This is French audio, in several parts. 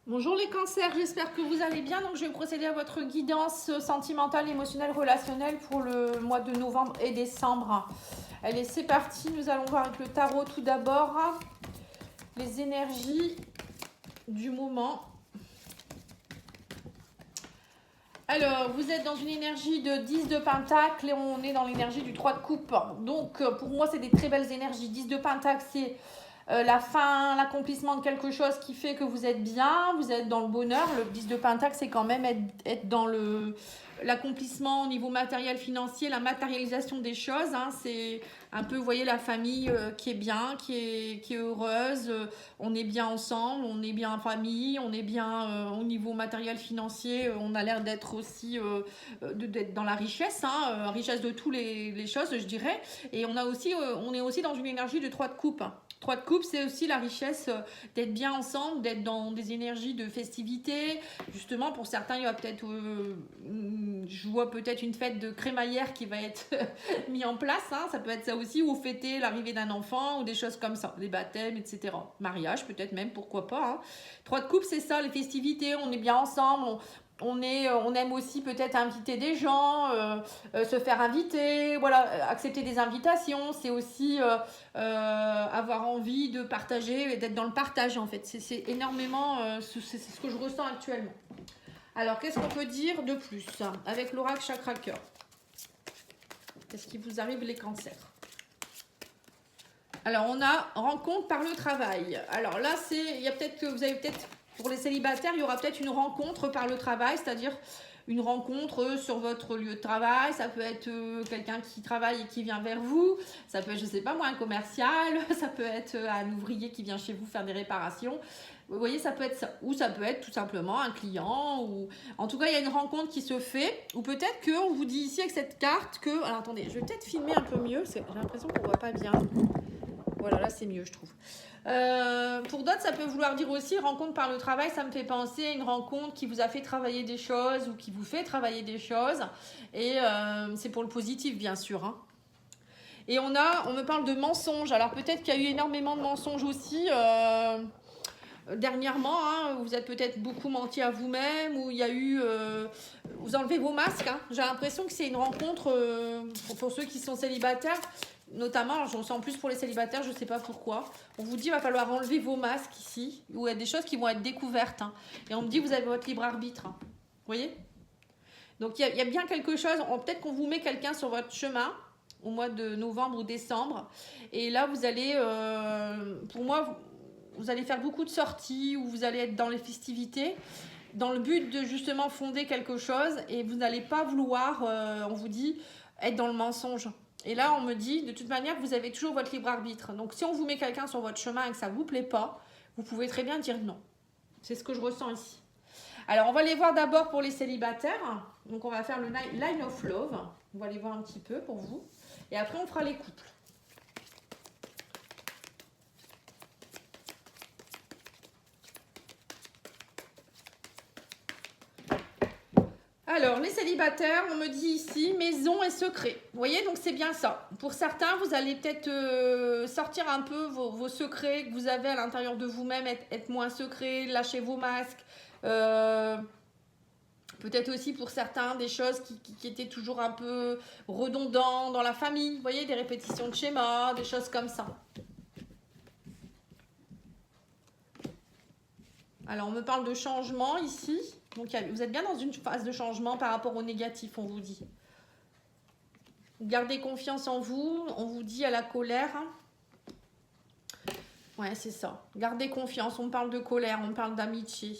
Bonjour les cancers, j'espère que vous allez bien. Donc je vais procéder à votre guidance sentimentale, émotionnelle, relationnelle pour le mois de novembre et décembre. Allez, c'est parti. Nous allons voir avec le tarot tout d'abord les énergies du moment. Alors, vous êtes dans une énergie de 10 de pentacle et on est dans l'énergie du 3 de coupe. Donc, pour moi, c'est des très belles énergies. 10 de pentacle, c'est la fin, l'accomplissement de quelque chose qui fait que vous êtes bien, vous êtes dans le bonheur. Le 10 de pentacle, c'est quand même être dans l'accomplissement au niveau matériel, financier, la matérialisation des choses. C'est un peu, vous voyez, la famille qui est bien, qui est heureuse. On est bien ensemble, on est bien en famille, on est bien au niveau matériel, financier. On a l'air d'être aussi d'être dans la richesse, richesse de toutes les choses, je dirais. Et on est aussi dans une énergie de 3 de coupe. 3 de coupe, c'est aussi la richesse d'être bien ensemble, d'être dans des énergies de festivité. Justement, pour certains, il y a peut-être, je vois peut-être une fête de crémaillère qui va être mise en place. Ça peut être ça aussi, ou fêter l'arrivée d'un enfant, ou des choses comme ça, les baptêmes, etc. Mariage, peut-être même, pourquoi pas. 3 de coupe, c'est ça, les festivités, on est bien ensemble, on aime aussi peut-être inviter des gens, se faire inviter, voilà, accepter des invitations. C'est aussi avoir envie de partager, d'être dans le partage en fait. C'est énormément, c'est ce que je ressens actuellement. Alors, qu'est-ce qu'on peut dire de plus avec l'oracle chakra cœur? Qu'est-ce qui vous arrive les cancers? Alors, on a rencontre par le travail. Alors là, il y a peut-être que vous avez peut-être, pour les célibataires, il y aura peut-être une rencontre par le travail, c'est-à-dire une rencontre sur votre lieu de travail. Ça peut être quelqu'un qui travaille et qui vient vers vous. Ça peut être, je sais pas moi, un commercial. Ça peut être un ouvrier qui vient chez vous faire des réparations. Vous voyez, ça peut être ça. Ou ça peut être tout simplement un client. Ou en tout cas, il y a une rencontre qui se fait. Ou peut-être qu'on vous dit ici avec cette carte que... Alors attendez, je vais peut-être filmer un peu mieux. J'ai l'impression qu'on voit pas bien. Voilà, là c'est mieux, je trouve. Pour d'autres, ça peut vouloir dire aussi rencontre par le travail. Ça me fait penser à une rencontre qui vous a fait travailler des choses ou qui vous fait travailler des choses. Et c'est pour le positif, bien sûr. Et on me parle de mensonges. Alors peut-être qu'il y a eu énormément de mensonges aussi dernièrement. Vous êtes peut-être beaucoup menti à vous-même ou il y a eu... vous enlevez vos masques. J'ai l'impression que c'est une rencontre pour ceux qui sont célibataires. Notamment, j'en sens plus pour les célibataires, je ne sais pas pourquoi. On vous dit, il va falloir enlever vos masques ici, où il y a des choses qui vont être découvertes. Et on me dit, vous avez votre libre arbitre. Vous voyez? Donc, il y a bien quelque chose. Peut-être qu'on vous met quelqu'un sur votre chemin au mois de novembre ou décembre. Et là, vous allez, pour moi, vous allez faire beaucoup de sorties, ou vous allez être dans les festivités, dans le but de justement fonder quelque chose. Et vous n'allez pas vouloir, on vous dit, être dans le mensonge. Et là, on me dit, de toute manière, vous avez toujours votre libre arbitre. Donc, si on vous met quelqu'un sur votre chemin et que ça ne vous plaît pas, vous pouvez très bien dire non. C'est ce que je ressens ici. Alors, on va les voir d'abord pour les célibataires. Donc, on va faire le Line of Love. On va les voir un petit peu pour vous. Et après, on fera les couples. Alors, les célibataires, on me dit ici, maison et secret. Vous voyez, donc c'est bien ça. Pour certains, vous allez peut-être sortir un peu vos secrets que vous avez à l'intérieur de vous-même, être moins secret, lâcher vos masques. Peut-être aussi pour certains, des choses qui étaient toujours un peu redondantes dans la famille. Vous voyez, des répétitions de schémas, des choses comme ça. Alors, on me parle de changement ici. Donc, vous êtes bien dans une phase de changement par rapport au négatif, on vous dit. Gardez confiance en vous. On vous dit à la colère. Ouais, c'est ça. Gardez confiance. On parle de colère, on parle d'amitié.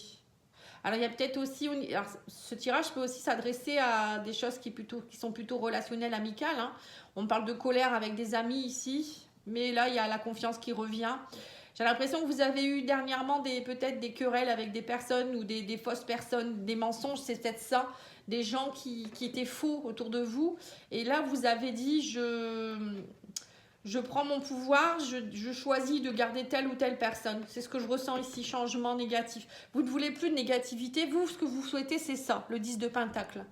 Alors, il y a peut-être aussi... Alors, ce tirage peut aussi s'adresser à des choses qui sont plutôt relationnelles, amicales. On parle de colère avec des amis ici. Mais là, il y a la confiance qui revient. J'ai l'impression que vous avez eu dernièrement peut-être des querelles avec des personnes ou des fausses personnes, des mensonges, c'est peut-être ça, des gens qui étaient faux autour de vous. Et là, vous avez dit, je prends mon pouvoir, je choisis de garder telle ou telle personne. C'est ce que je ressens ici, changement négatif. Vous ne voulez plus de négativité, vous, ce que vous souhaitez, c'est ça, le 10 de pentacle.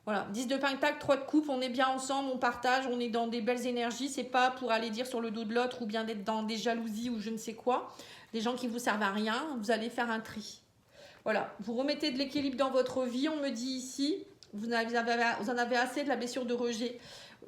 Voilà, 10 de pentacle, 3 de coupe, on est bien ensemble, on partage, on est dans des belles énergies. C'est pas pour aller dire sur le dos de l'autre ou bien d'être dans des jalousies ou je ne sais quoi. Des gens qui vous servent à rien, vous allez faire un tri. Voilà, vous remettez de l'équilibre dans votre vie, on me dit ici. Vous en avez assez de la blessure de rejet.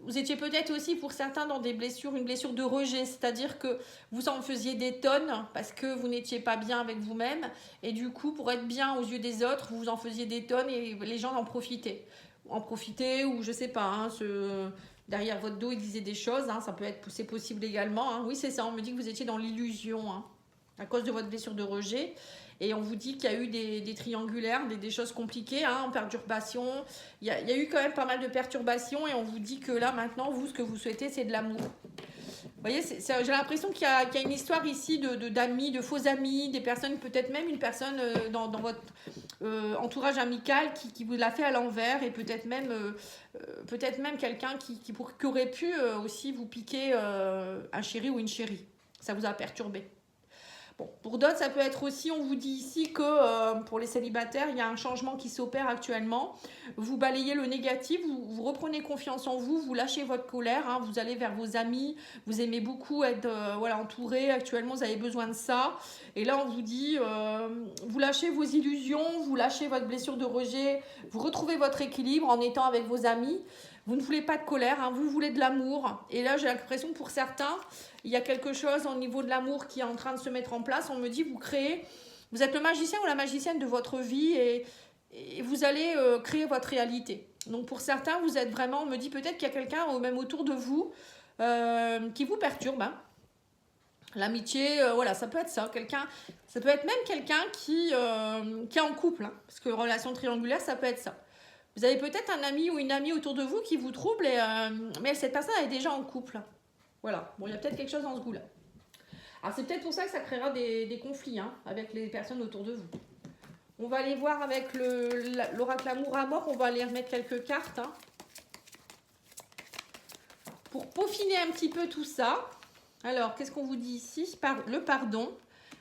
Vous étiez peut-être aussi pour certains dans des blessures, une blessure de rejet, c'est-à-dire que vous en faisiez des tonnes parce que vous n'étiez pas bien avec vous-même et du coup pour être bien aux yeux des autres, vous en faisiez des tonnes et les gens en profitaient. En profitaient ou je sais pas, hein, derrière votre dos ils disaient des choses, hein, c'est possible également. Hein. Oui c'est ça, on me dit que vous étiez dans l'illusion hein, à cause de votre blessure de rejet. Et on vous dit qu'il y a eu des triangulaires, des choses compliquées, hein, en perturbation. Il y a eu quand même pas mal de perturbations et on vous dit que là, maintenant, vous, ce que vous souhaitez, c'est de l'amour. Vous voyez, j'ai l'impression qu'il y a une histoire ici d'amis, de faux amis, des personnes, peut-être même une personne dans votre entourage amical qui vous l'a fait à l'envers et peut-être même quelqu'un qui aurait pu aussi vous piquer un chéri ou une chérie. Ça vous a perturbé. Bon, pour d'autres, ça peut être aussi, on vous dit ici que pour les célibataires, il y a un changement qui s'opère actuellement. Vous balayez le négatif, vous reprenez confiance en vous, vous lâchez votre colère, hein, vous allez vers vos amis, vous aimez beaucoup être entouré, actuellement vous avez besoin de ça. Et là, on vous dit, vous lâchez vos illusions, vous lâchez votre blessure de rejet, vous retrouvez votre équilibre en étant avec vos amis. Vous ne voulez pas de colère, hein, vous voulez de l'amour. Et là, j'ai l'impression que pour certains, il y a quelque chose au niveau de l'amour qui est en train de se mettre en place. On me dit, vous êtes le magicien ou la magicienne de votre vie et vous allez créer votre réalité. Donc pour certains, vous êtes vraiment, on me dit peut-être qu'il y a quelqu'un même autour de vous qui vous perturbe. Hein. L'amitié, voilà, ça peut être ça. Ça peut être même quelqu'un qui est en couple. Hein, parce que relation triangulaire, ça peut être ça. Vous avez peut-être un ami ou une amie autour de vous qui vous trouble, mais cette personne est déjà en couple. Voilà, bon, il y a peut-être quelque chose dans ce goût-là. Alors, c'est peut-être pour ça que ça créera des conflits hein, avec les personnes autour de vous. On va aller voir avec l'oracle Amour à mort, on va aller remettre quelques cartes. Hein, pour peaufiner un petit peu tout ça. Alors, qu'est-ce qu'on vous dit ici? Le pardon.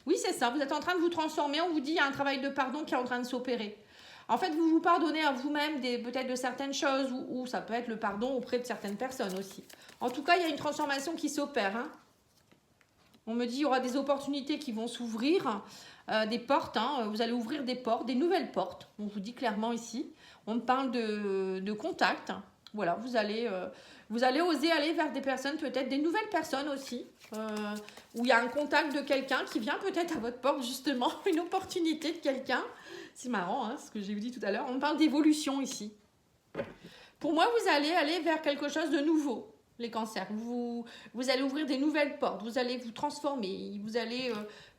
Oui, c'est ça, vous êtes en train de vous transformer, on vous dit qu'il y a un travail de pardon qui est en train de s'opérer. En fait, vous vous pardonnez à vous-même peut-être de certaines choses ou ça peut être le pardon auprès de certaines personnes aussi. En tout cas, il y a une transformation qui s'opère. Hein. On me dit qu'il y aura des opportunités qui vont s'ouvrir, des portes. Hein. Vous allez ouvrir des portes, des nouvelles portes. On vous dit clairement ici. On me parle de contact. Voilà, vous allez oser aller vers des personnes, peut-être des nouvelles personnes aussi, où il y a un contact de quelqu'un qui vient peut-être à votre porte justement, une opportunité de quelqu'un. C'est marrant, hein, ce que j'ai dit tout à l'heure. On parle d'évolution ici. Pour moi, vous allez aller vers quelque chose de nouveau, les cancers. Vous allez ouvrir des nouvelles portes, vous allez vous transformer, vous allez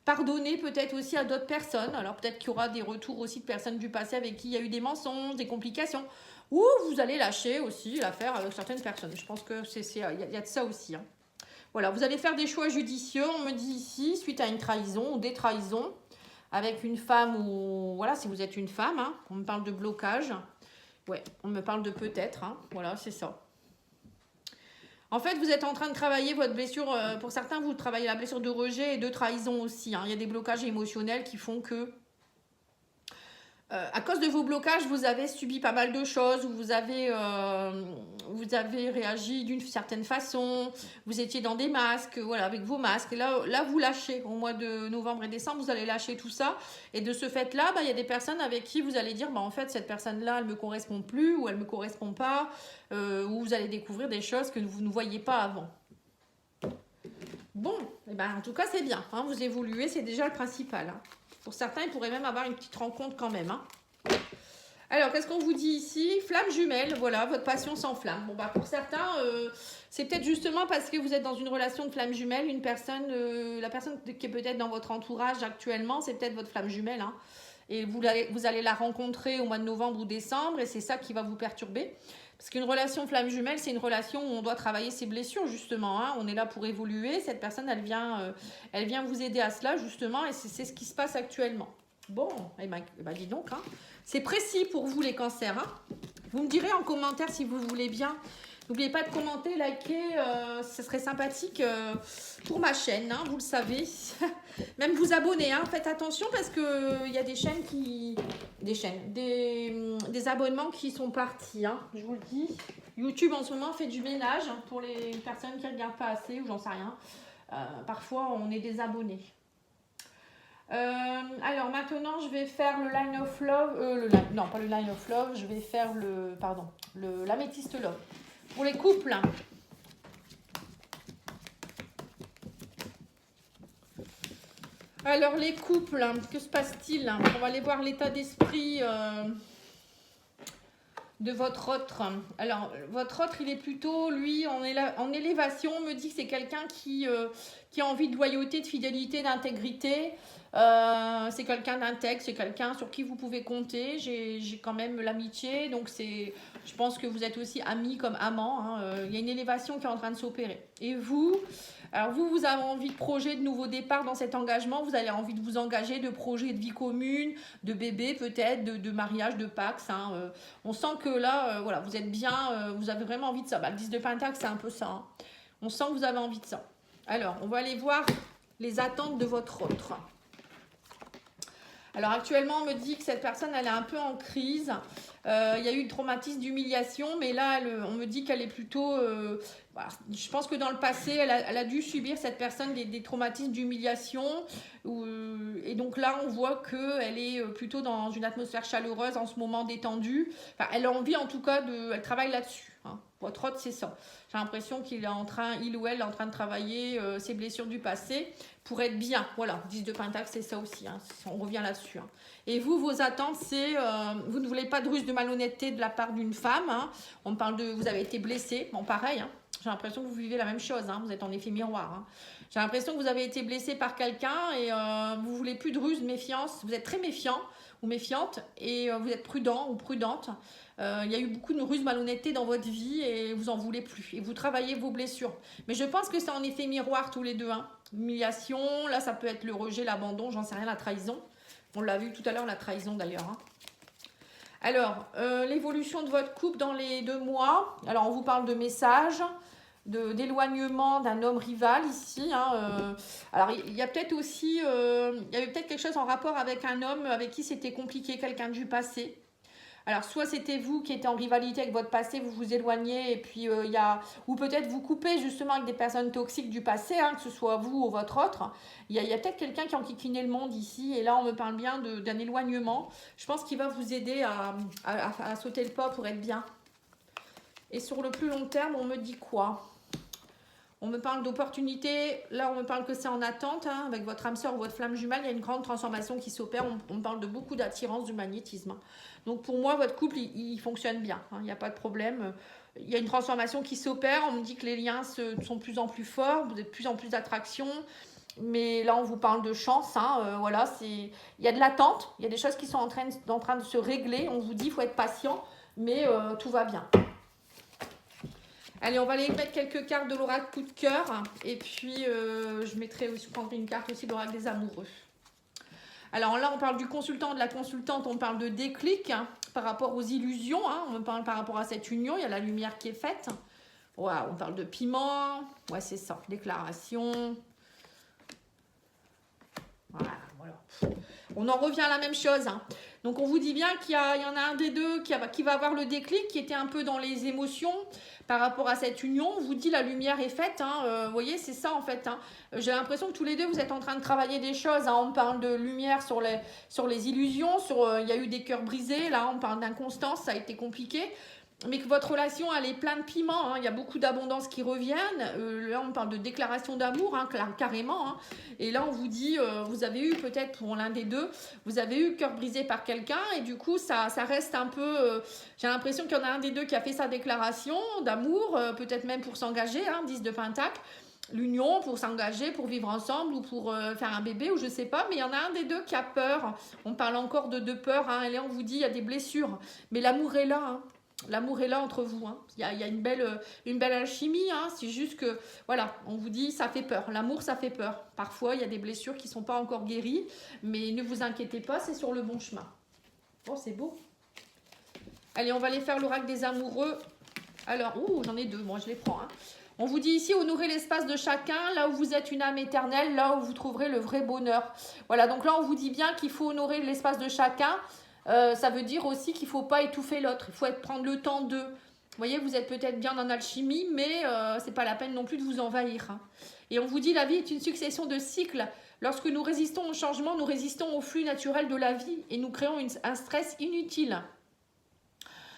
pardonner peut-être aussi à d'autres personnes. Alors peut-être qu'il y aura des retours aussi de personnes du passé avec qui il y a eu des mensonges, des complications. Ou vous allez lâcher aussi l'affaire avec certaines personnes. Je pense que y a de ça aussi. Hein. Voilà, vous allez faire des choix judicieux, on me dit ici, suite à une trahison ou des trahisons. Avec une femme ou... Voilà, si vous êtes une femme, hein, on me parle de blocage. Ouais, on me parle de peut-être. Hein, voilà, c'est ça. En fait, vous êtes en train de travailler votre blessure. Pour certains, vous travaillez la blessure de rejet et de trahison aussi. Hein. Il y a des blocages émotionnels qui font que... à cause de vos blocages, vous avez subi pas mal de choses, vous avez réagi d'une certaine façon, vous étiez dans des masques, voilà, avec vos masques. Et là, vous lâchez. Au mois de novembre et décembre, vous allez lâcher tout ça. Et de ce fait-là, il y a des personnes avec qui vous allez dire, en fait, cette personne-là, elle ne me correspond plus ou elle ne me correspond pas. Ou vous allez découvrir des choses que vous ne voyiez pas avant. Bon, en tout cas, c'est bien. Hein, vous évoluez, c'est déjà le principal. Hein. Pour certains, ils pourraient même avoir une petite rencontre quand même. Hein. Alors, qu'est-ce qu'on vous dit ici? Flamme jumelle, voilà, votre passion s'enflamme. Bon, pour certains, c'est peut-être justement parce que vous êtes dans une relation de flamme jumelle, une personne, la personne qui est peut-être dans votre entourage actuellement, c'est peut-être votre flamme jumelle. Hein. Et vous allez la rencontrer au mois de novembre ou décembre et c'est ça qui va vous perturber. Parce qu'une relation flamme jumelle, c'est une relation où on doit travailler ses blessures, justement. Hein. On est là pour évoluer. Cette personne, elle vient vous aider à cela, justement. Et c'est ce qui se passe actuellement. Bon, dis donc. Hein. C'est précis pour vous, les cancers. Hein. Vous me direz en commentaire si vous voulez bien. N'oubliez pas de commenter, liker. Ce serait sympathique pour ma chaîne. Hein, vous le savez. Même vous abonner. Hein. Faites attention parce qu'il y a des chaînes qui... Des abonnements qui sont partis, hein, je vous le dis. YouTube en ce moment fait du ménage pour les personnes qui ne regardent pas assez ou j'en sais rien. Parfois on est désabonnés. Alors maintenant, je vais faire le Line of Love. Non, pas le Line of Love. Je vais faire l'améthyste Love. Pour les couples. Alors les couples, que se passe-t-il? On va aller voir l'état d'esprit de votre autre. Alors votre autre, il est plutôt, lui, en élévation. On me dit que c'est quelqu'un qui a envie de loyauté, de fidélité, d'intégrité. C'est quelqu'un d'intègre, c'est quelqu'un sur qui vous pouvez compter. J'ai quand même l'amitié, donc je pense que vous êtes aussi amis comme amants. Il y a une élévation qui est en train de s'opérer. Et vous, alors vous avez envie de projet, de nouveaux départs dans cet engagement. Vous avez envie de vous engager, de projets de vie commune, de bébé peut-être, de mariage, de Pax. On sent que là, voilà, vous êtes bien, vous avez vraiment envie de ça. Le 10 de Pentacle, c'est un peu ça. On sent que vous avez envie de ça. Alors, on va aller voir les attentes de votre autre. Alors actuellement, on me dit que cette personne, elle est un peu en crise. Il y a eu le traumatisme d'humiliation, mais là, on me dit qu'elle est plutôt... voilà. Je pense que dans le passé, elle a dû subir, cette personne, des traumatismes d'humiliation. Et donc là, on voit qu'elle est plutôt dans une atmosphère chaleureuse, en ce moment détendue. Enfin, elle a envie, en tout cas, elle travaille là-dessus. Votre autre, c'est ça. J'ai l'impression il ou elle est en train de travailler ses blessures du passé pour être bien. Voilà, 10 de Pentacle, c'est ça aussi. On revient là-dessus. Et vous, vos attentes, c'est... vous ne voulez pas de ruse de malhonnêteté de la part d'une femme. On parle de... Vous avez été blessé. Bon, pareil. J'ai l'impression que vous vivez la même chose. Vous êtes en effet miroir. J'ai l'impression que vous avez été blessé par quelqu'un et vous ne voulez plus de ruse, méfiance. Vous êtes très méfiant ou méfiante et vous êtes prudent ou prudente. Il y a eu beaucoup de ruse, malhonnêteté dans votre vie et vous en voulez plus. Et vous travaillez vos blessures. Mais je pense que c'est en effet miroir tous les deux. Humiliation, là ça peut être le rejet, l'abandon, j'en sais rien, la trahison. On l'a vu tout à l'heure, la trahison d'ailleurs. Alors, l'évolution de votre couple dans les 2 mois. Alors, on vous parle de messages, d'éloignement d'un homme rival ici. Alors, il y a peut-être aussi, il y avait peut-être quelque chose en rapport avec un homme avec qui c'était compliqué, quelqu'un du passé. Alors, soit c'était vous qui étiez en rivalité avec votre passé, vous vous éloignez, et puis ou peut-être vous coupez justement avec des personnes toxiques du passé, que ce soit vous ou votre autre. Il y a peut-être quelqu'un qui a enquiquiné le monde ici, et là on me parle bien d'un éloignement. Je pense qu'il va vous aider à sauter le pas pour être bien. Et sur le plus long terme, on me dit quoi ? On me parle d'opportunités. Là, on me parle que c'est en attente. Avec votre âme sœur ou votre flamme jumelle, il y a une grande transformation qui s'opère. On me parle de beaucoup d'attirance, du magnétisme. Donc, pour moi, votre couple, il fonctionne bien. Il n'y a pas de problème. Il y a une transformation qui s'opère. On me dit que les liens sont de plus en plus forts. Vous êtes de plus en plus d'attraction. Mais là, on vous parle de chance. Voilà, il y a de l'attente. Il y a des choses qui sont en train de se régler. On vous dit qu'il faut être patient. Mais tout va bien. Allez, on va aller mettre quelques cartes de l'oracle coup de cœur. Et puis, je prendrai une carte aussi de l'oracle des amoureux. Alors là, on parle du consultant, de la consultante. On parle de déclic par rapport aux illusions. On parle par rapport à cette union. Il y a la lumière qui est faite. Ouais, on parle de piment. Ouais, c'est ça. Déclaration. Voilà. On en revient à la même chose. Donc, on vous dit bien qu'il y en a un des deux qui va avoir le déclic, qui était un peu dans les émotions par rapport à cette union. On vous dit la lumière est faite. Vous voyez, c'est ça en fait. J'ai l'impression que tous les deux, vous êtes en train de travailler des choses. On parle de lumière sur les illusions. Il y a eu des cœurs brisés. Là, on parle d'inconstance. Ça a été compliqué. Mais que votre relation, elle est pleine de piment. Il y a beaucoup d'abondance qui reviennent. Là, on parle de déclaration d'amour, carrément. Et là, on vous dit, vous avez eu peut-être pour l'un des deux, vous avez eu le cœur brisé par quelqu'un. Et du coup, ça reste un peu... j'ai l'impression qu'il y en a un des deux qui a fait sa déclaration d'amour, peut-être même pour s'engager, 10 de Pentacle. L'union, pour s'engager, pour vivre ensemble ou pour faire un bébé ou je sais pas. Mais il y en a un des deux qui a peur. On parle encore de peur. Et là, on vous dit, il y a des blessures. Mais l'amour est là, L'amour est là entre vous. Il y a une belle alchimie. C'est juste que, voilà, on vous dit, ça fait peur. L'amour, ça fait peur. Parfois, il y a des blessures qui ne sont pas encore guéries. Mais ne vous inquiétez pas, c'est sur le bon chemin. Bon, c'est beau. Allez, on va aller faire l'oracle des amoureux. Alors, j'en ai 2. Moi, je les prends. On vous dit ici, honorez l'espace de chacun. Là où vous êtes une âme éternelle, là où vous trouverez le vrai bonheur. Voilà, donc là, on vous dit bien qu'il faut honorer l'espace de chacun. Ça veut dire aussi qu'il ne faut pas étouffer l'autre. Il faut prendre le temps de... Vous voyez, vous êtes peut-être bien en alchimie, mais ce n'est pas la peine non plus de vous envahir. Et on vous dit, la vie est une succession de cycles. Lorsque nous résistons au changement, nous résistons au flux naturel de la vie et nous créons un stress inutile.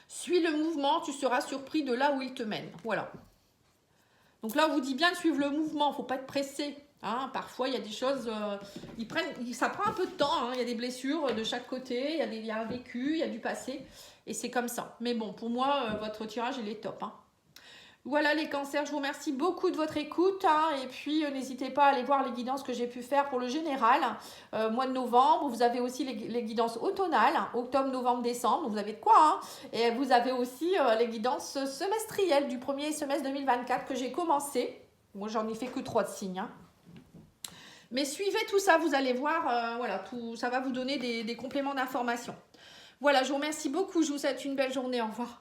Suis le mouvement, tu seras surpris de là où il te mène. Voilà. Donc là, on vous dit bien de suivre le mouvement, il ne faut pas être pressé. Hein. Parfois, il y a des choses, ça prend un peu de temps. Hein. Il y a des blessures de chaque côté, il y a un vécu, il y a du passé. Et c'est comme ça. Mais bon, pour moi, votre tirage, il est top. Hein. Voilà les cancers, je vous remercie beaucoup de votre écoute. Hein. Et puis, n'hésitez pas à aller voir les guidances que j'ai pu faire pour le général. Mois de novembre, vous avez aussi les guidances automnales, octobre, novembre, décembre. Vous avez de quoi. Hein. Et vous avez aussi les guidances semestrielles du premier semestre 2024 que j'ai commencé. Moi, j'en ai fait que 3 de signes. Hein. Mais suivez tout ça, vous allez voir, voilà, tout ça va vous donner des compléments d'information. Voilà, je vous remercie beaucoup, je vous souhaite une belle journée, au revoir.